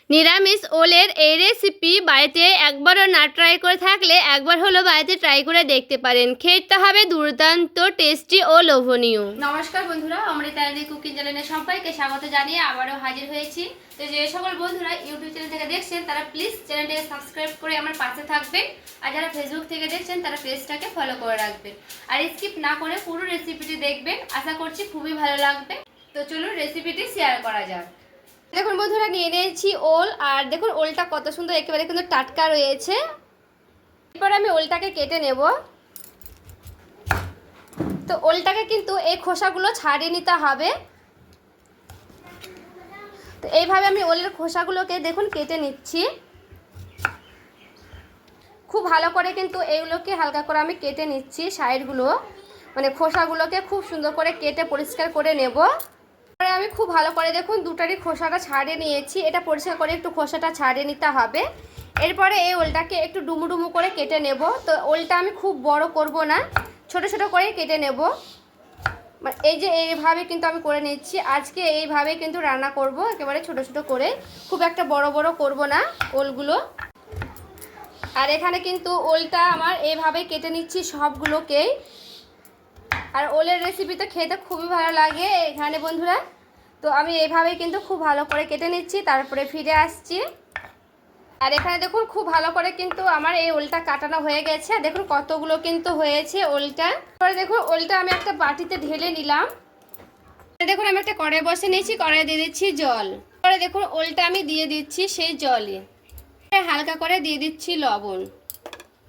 নিরামিষ ওলের এই রেসিপি বাড়িতে একবারও না ট্রাই করে থাকলে একবার হলো বাড়িতে ট্রাই করে দেখতে পারেন। খেতে হবে দুর্দান্ত টেস্টি ও লোভনীয়। নমস্কার বন্ধুরা, অমৃতারানী কুকিং চ্যানেলে সবাইকে স্বাগত জানিয়ে আবারও হাজির হয়েছি। তো যে সকল বন্ধুরা ইউটিউব চ্যানেল থেকে দেখছেন তারা প্লিজ চ্যানেলটাকে সাবস্ক্রাইব করে আমার পাশে থাকবেন, আর যারা ফেসবুক থেকে দেখছেন তারা পেজটাকে ফলো করে রাখবেন, আর স্কিপ না করে পুরো রেসিপিটি দেখবেন। আশা করছি খুবই ভালো লাগবে। তো চলুন রেসিপিটি শেয়ার করা যাক। দেখুন বন্ধুরা, নিয়ে নিয়েছি ওল, আর দেখুন ওলটা কত সুন্দর একেবারে কিন্তু টাটকা রয়েছে। এরপর আমি ওলটাকে কেটে নেব। তো ওলটাকে কিন্তু এই খোসাগুলো ছাড়িয়ে নিতে হবে। তো এইভাবে আমি ওলের খোসাগুলোকে দেখুন কেটে নিচ্ছি। খুব ভালো করে কিন্তু এইগুলোকে হালকা করে আমি কেটে নিচ্ছি, সাইডগুলো মানে খোসাগুলোকে খুব সুন্দর করে কেটে পরিষ্কার করে নেব। আমি খুব ভালো করে দেখুন দুটারই খোসাটা ছাড়িয়ে নিয়েছি। এটা পরিষ্কার করে একটু খোসাটা ছাড়িয়ে নিতে হবে। এরপরে এই ওলটাকে একটু ডুমু ডুমু করে কেটে নেব। তো ওলটা আমি খুব বড় করব না, ছোট ছোট করে কেটে নেব। এই যে এইভাবে কিন্তু আমি করে নিচ্ছি। আজকে এইভাবে কিন্তু রান্না করব, একেবারে ছোট ছোট করে, খুব একটা বড় বড় করব না ওলগুলো। আর এখানে কিন্তু ওলটা আমার এইভাবে কেটে নিচ্ছি সবগুলোকেই। আর ওলের রেসিপি তো খেতে খুবই ভালো লাগে এখানে বন্ধুরা। তো আমি এইভাবেই কিন্তু খুব ভালো করে কেটে নিচ্ছি, তারপরে ফিরে আসছি। আর এখানে দেখুন খুব ভালো করে কিন্তু আমার এই ওলটা কাটানো হয়ে গেছে। দেখুন কতগুলো কিন্তু হয়েছে ওলটা। তারপরে দেখুন ওলটা আমি একটা বাটিতে ঢেলে নিলাম। দেখুন আমি একটা কড়াই বসে নিয়েছি, কড়াই দিয়ে দিচ্ছি জল। তারপরে দেখুন ওলটা আমি দিয়ে দিচ্ছি সেই জলে, হালকা করে দিয়ে দিচ্ছি লবণ।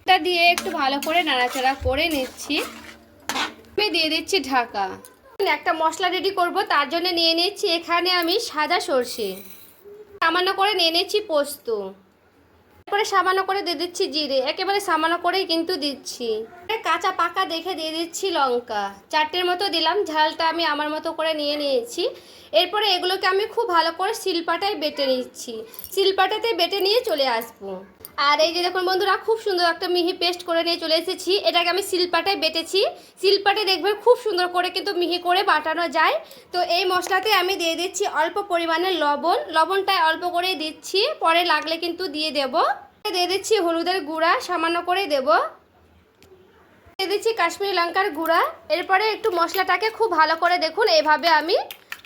এটা দিয়ে একটু ভালো করে নাড়াচাড়া করে নিচ্ছি। আমি দিয়ে দিচ্ছি ঢাকা। একটা মশলা রেডি করব, তার জন্য নিয়ে নিচ্ছি এখানে আমি সাদা সর্ষে, সামান্য করে নিয়ে নিচ্ছি পোস্ত, তারপরে সামান্য করে দিয়ে দিচ্ছি জিরে, একেবারে সামান্য করেই কিন্তু দিচ্ছি। কাঁচা পাকা দেখে দিয়ে দিচ্ছি লঙ্কা, 4টের মতো দিলাম। ঝালটা আমি আমার মতো করে নিয়ে নিয়েছি। এরপরে এগুলোকে আমি খুব ভালো করে শিলপাটায় বেটে নিচ্ছি। শিলপাটাতে বেটে নিয়ে চলে আসবো। আর এই যে দেখুন বন্ধুরা, খুব সুন্দর একটা মিহি পেস্ট করে নিয়ে চলে এসেছি। এটাকে আমি শিলপাটায় বেটেছি। শিলপাটে দেখবেন খুব সুন্দর করে কিন্তু মিহি করে বাটানো যায়। তো এই মশলাতে আমি দিয়ে দিচ্ছি অল্প পরিমাণে লবণ। লবণটা অল্প করেই দিচ্ছি, পরে লাগলে কিন্তু দিয়ে দেব। দিয়ে দিচ্ছি হলুদের গুঁড়া, সামান্য করে দেব। দিয়ে দিচ্ছি কাশ্মীরি লঙ্কার গুঁড়া। এরপরে একটু মশলাটাকে খুব ভালো করে দেখুন এভাবে আমি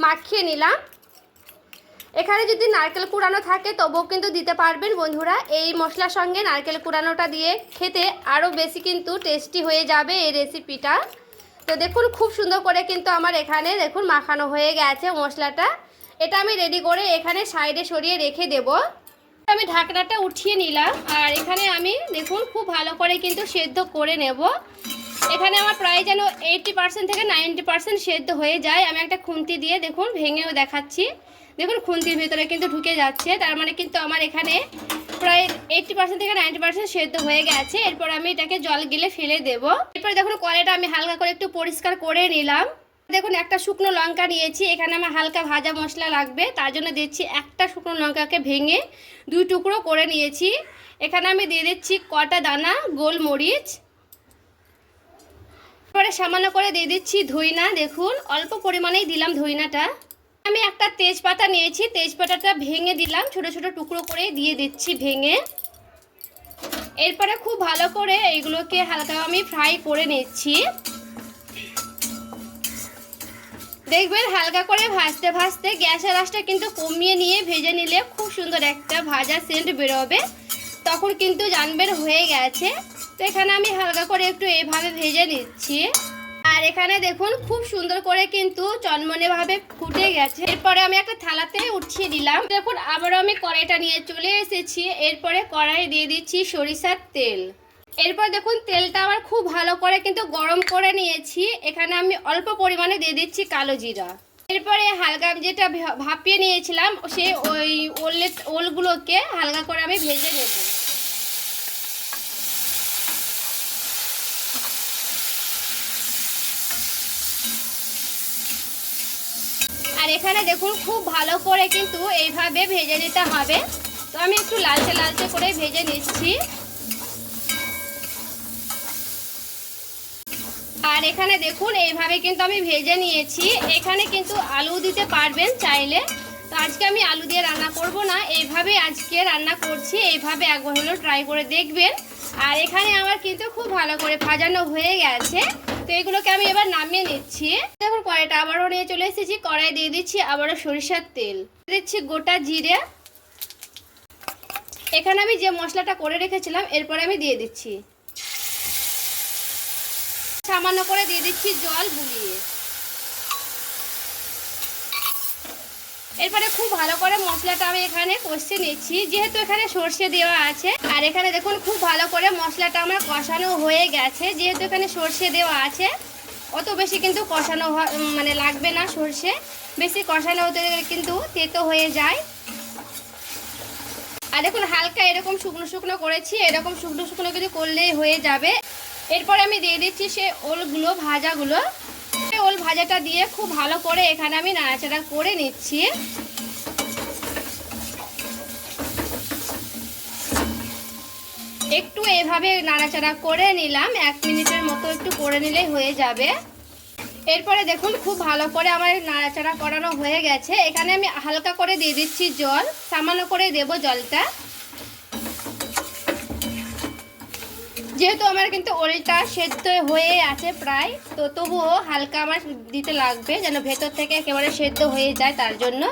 মাখিয়ে নিলাম। এখানে যদি নারকেল কুড়ানো থাকে তবুও কিন্তু দিতে পারবেন বন্ধুরা। এই মশলার সঙ্গে নারকেল কুড়ানোটা দিয়ে খেতে আরও বেশি কিন্তু টেস্টি হয়ে যাবে এই রেসিপিটা। তো দেখুন খুব সুন্দর করে কিন্তু আমার এখানে দেখুন মাখানো হয়ে গেছে মশলাটা। এটা আমি রেডি করে এখানে সাইডে সরিয়ে রেখে দেব। আমি ঢাকনাটা উঠিয়ে নিলাম। আর এখানে আমি দেখুন খুব ভালো করে কিন্তু সেদ্ধ করে নেব। এখানে আমার প্রায় যেন 80% থেকে 90% সেদ্ধ হয়ে যায়। আমি একটা খুন্তি দিয়ে দেখুন ভেঙেও দেখাচ্ছি। দেখুন খুন্তির ভিতরে কিন্তু ঢুকে যাচ্ছে, তার মানে কিন্তু আমার এখানে প্রায় 80% থেকে 90% সেদ্ধ হয়ে গেছে। এরপর আমি এটাকে জল গিলে ফেলে দেব। এরপর দেখুন কড়াইটা আমি হালকা করে একটু পরিষ্কার করে নিলাম। দেখুন একটা শুকনো লঙ্কা নিয়েছি। এখানে আমার হালকা ভাজা মশলা লাগবে, তার জন্য দিচ্ছি একটা শুকনো লঙ্কাকে ভেঙে 2 টুকরো করে নিয়েছি। এখানে আমি দিয়ে দিচ্ছি কটা দানা গোলমরিচ। এরপরে সামান্য করে দিয়ে দিচ্ছি ধইনা। দেখুন অল্প পরিমাণেই দিলাম ধইনাটা। আমি একটা তেজপাতা নিয়েছি, তেজপাতাটা ভেঙে দিলাম, ছোট ছোট টুকরো করে দিয়ে দিচ্ছি ভেঙে। এরপরে খুব ভালো করে এইগুলোকে হালকা আমি ফ্রাই করে নিচ্ছি। দেখবেন হালকা করে ভাজতে ভাজতে গ্যাসের আঁচটা কিন্তু কমিয়ে নিয়ে ভেজে নিলে খুব সুন্দর একটা ভাজা সেন্ট বেরোবে, তখন কিন্তু জানবেন হয়ে গেছে। তো এখানে আমি হালকা করে একটু এইভাবে ভেজে নিচ্ছি। আর এখানে দেখুন খুব সুন্দর করে কিন্তু চনমনে ভাবে ফুটে গেছে। এরপরে আমি একটা থালাতে উঠিয়ে দিলাম। দেখুন আবারও আমি কড়াইটা নিয়ে চলে এসেছি। এরপরে কড়াই দিয়ে দিচ্ছি সরিষার তেল। এরপর দেখুন তেলটা আমার খুব ভালো করে কিন্তু গরম করে নিয়েছি। এখানে আমি অল্প পরিমাণে দিয়ে দিচ্ছি কালো জিরা। এরপরে হালকা যেটা ভাপিয়ে নিয়েছিলাম সেই ওই ওলগুলোকে হালকা করে আমি ভেজে নেব। আর এখানে দেখুন খুব ভালো করে কিন্তু এইভাবে ভেজে নিতে হবে। তো আমি একটু লালচে লালচে করে ভেজে নিচ্ছি। আর এখানে দেখুন এইভাবে কিন্তু আমি ভেজে নিয়েছি। এখানে কিন্তু আলু দিতে পারবেন চাইলে, তো আজকে আমি আলু দিয়ে রান্না করব না, এইভাবে আজকে রান্না করছি। এইভাবে একবার হলো ট্রাই করে দেখবেন। আর এখানে আমার কিন্তু খুব ভালো করে ভাজানো হয়ে গেছে। তো এগুলোকে আমি এবার নামিয়ে নিচ্ছি। দেখুন কড়াইটা আবারও নিয়ে চলে এসেছি। কড়াই দিয়ে দিচ্ছি আবারও সরিষার তেল, দিচ্ছি গোটা জিরে। এখানে আমি যে মশলাটা করে রেখেছিলাম এরপরে আমি দিয়ে দিচ্ছি, সামান্য করে দিয়ে দিচ্ছি জল গুলিয়ে। এরপরে খুব ভালো করে মশলাটা আমি এখানে কষে নিচ্ছি, যেহেতু এখানে সর্ষে দেওয়া আছে। আর এখানে দেখুন খুব ভালো করে মশলাটা আমার কষানো হয়ে গেছে। যেহেতু এখানে সর্ষে দেওয়া আছে, অত বেশি কিন্তু কষানো মানে লাগবে না। সর্ষে বেশি কষানো হতে কিন্তু তেতো হয়ে যায়। আর দেখুন হালকা এরকম শুকনো শুকনো করেছি, এরকম শুকনো শুকনো কিছু করলেই হয়ে যাবে। এরপরে আমি দিয়ে দিচ্ছি সে ওলগুলো, ভাজাগুলো। ওল ভাজাটা দিয়ে খুব ভালো করে এখানে আমি নাড়াচাড়া করে নিচ্ছি। একটু এভাবে নাড়াচাড়া করে নিলাম, 1 মিনিটের মতো একটু করে নিলেই হয়ে যাবে। এরপরে দেখুন খুব ভালো করে আমার নাড়াচাড়া করানো হয়ে গেছে। এখানে আমি হালকা করে দিয়ে দিচ্ছি জল, সামান্য করে দেব জলটা। যেহেতু আমার কিন্তু ওলটা সেদ্ধ হয়ে আছে প্রায়, তো তবুও হালকা আমার দিতে লাগবে, যেন ভেতর থেকে একেবারে সেদ্ধ হয়ে যায়, তার জন্য।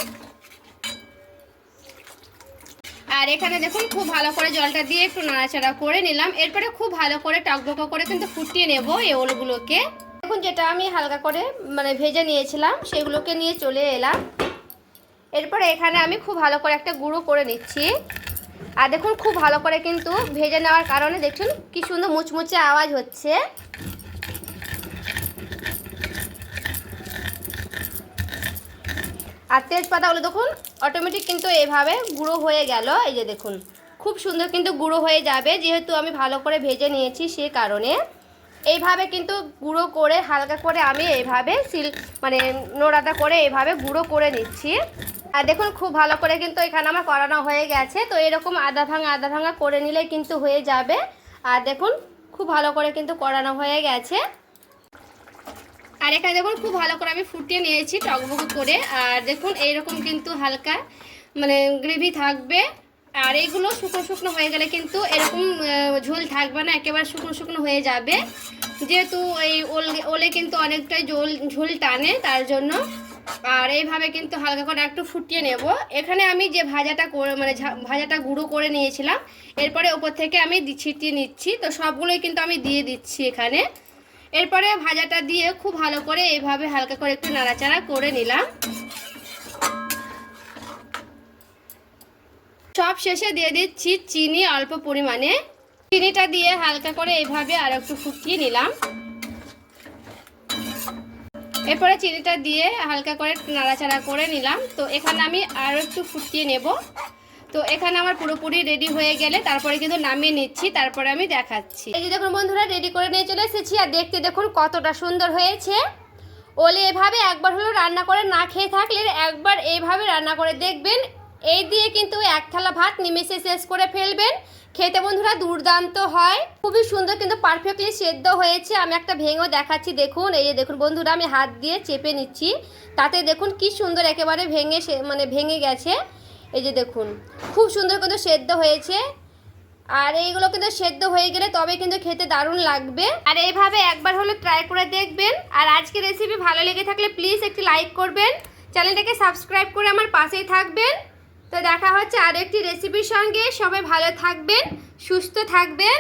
আর এখানে দেখুন খুব ভালো করে জলটা দিয়ে একটু নাড়াচাড়া করে নিলাম। এরপরে খুব ভালো করে টকবক করে কিন্তু ফুটিয়ে নেব এই ওলগুলোকে। দেখুন যেটা আমি হালকা করে মানে ভেজে নিয়েছিলাম সেগুলোকে নিয়ে চলে এলাম। এরপরে এখানে আমি খুব ভালো করে একটা গুঁড়ো করে নিচ্ছি। আর দেখুন খুব ভালো করে কিন্তু ভেজে নেওয়ার কারণে দেখুন কি সুন্দর মুচমুচে আওয়াজ হচ্ছে। আর তেজপাতাগুলো দেখুন অটোমেটিক কিন্তু এভাবে গুঁড়ো হয়ে গেল। এই যে দেখুন খুব সুন্দর কিন্তু গুঁড়ো হয়ে যাবে, যেহেতু আমি ভালো করে ভেজে নিয়েছি সে কারণে। এইভাবে কিন্তু গুঁড়ো করে হালকা করে আমি এইভাবে মানে নোড়াটা করে এইভাবে গুঁড়ো করে নিচ্ছি। আর দেখুন খুব ভালো করে কিন্তু এখানে আমার করানো হয়ে গেছে। তো এরকম আধা ভাঙা করে নিলে কিন্তু হয়ে যাবে। আর দেখুন খুব ভালো করে কিন্তু করানো হয়ে গেছে। আর এখানে দেখুন খুব ভালো করে আমি ফুটিয়ে নিয়েছি টকবক করে। আর দেখুন এইরকম কিন্তু হালকা মানে গ্রেভি থাকবে। আর এইগুলো শুকনো শুকনো হয়ে গেলে কিন্তু এরকম ঝোল থাকবে না, একেবারে শুকনো শুকনো হয়ে যাবে। যেহেতু এই ওলে কিন্তু অনেকটাই ঝোল টানে, তার জন্য। আর এইভাবে কিন্তু হালকা করে একটু ফুটিয়ে নেব। এখানে আমি যে ভাজাটা করে মানে ভাজাটা গুঁড়ো করে নিয়েছিলাম, এরপরে ওপর থেকে আমি ছিটিয়ে নিচ্ছি। তো সবগুলোই কিন্তু আমি দিয়ে দিচ্ছি এখানে। এরপরে ভাজাটা দিয়ে খুব ভালো করে এইভাবে হালকা করে একটু নাড়াচাড়া করে নিলাম। সব শেষে দিয়ে দিচ্ছি চিনি অল্প পরিমাণে। চিনিটা দিয়ে হালকা করে এইভাবে আর একটু ফুটিয়ে নিলাম। এরপরে চিনিটা দিয়ে হালকা করে নাড়াচাড়া করে নিলাম। তো এখানে আমি আরও একটু ফুটিয়ে নেব। তো এখানে আমার পুরোপুরি রেডি হয়ে গেলে তারপরে কিন্তু নামিয়ে নিচ্ছি, তারপরে আমি দেখাচ্ছি। এই যে দেখুন বন্ধুরা রেডি করে নিয়ে চলে এসেছি। আর দেখতে দেখুন কতটা সুন্দর হয়েছে। ওলে এভাবে একবার হলো রান্না করে না খেয়ে থাকলে একবার এইভাবে রান্না করে দেখবেন। এই দিয়ে কিন্তু 1 থালা ভাত নিমেষে শেষ করে ফেলবেন। খেতে বন্ধুরা দুর্দান্ত হয়, খুবই সুন্দর কিন্তু পারফেক্টলি সেদ্ধ হয়েছে। আমি একটা ভেঙেও দেখাচ্ছি দেখুন। এই যে দেখুন বন্ধুরা আমি হাত দিয়ে চেপে নিচ্ছি, তাতে দেখুন কি সুন্দর একেবারে ভেঙে গেছে। এই যে দেখুন খুব সুন্দর কিন্তু সেদ্ধ হয়েছে। আর এইগুলো কিন্তু সেদ্ধ হয়ে গেলে তবে কিন্তু খেতে দারুণ লাগবে। আর এইভাবে একবার হলে ট্রাই করে দেখবেন। আর আজকের রেসিপি ভালো লেগে থাকলে প্লিজ একটি লাইক করবেন, চ্যানেলটাকে সাবস্ক্রাইব করে আমার পাশেই থাকবেন। তো দেখা হচ্ছে আরও একটি রেসিপির সঙ্গে। সবাই ভালো থাকবেন, সুস্থ থাকবেন।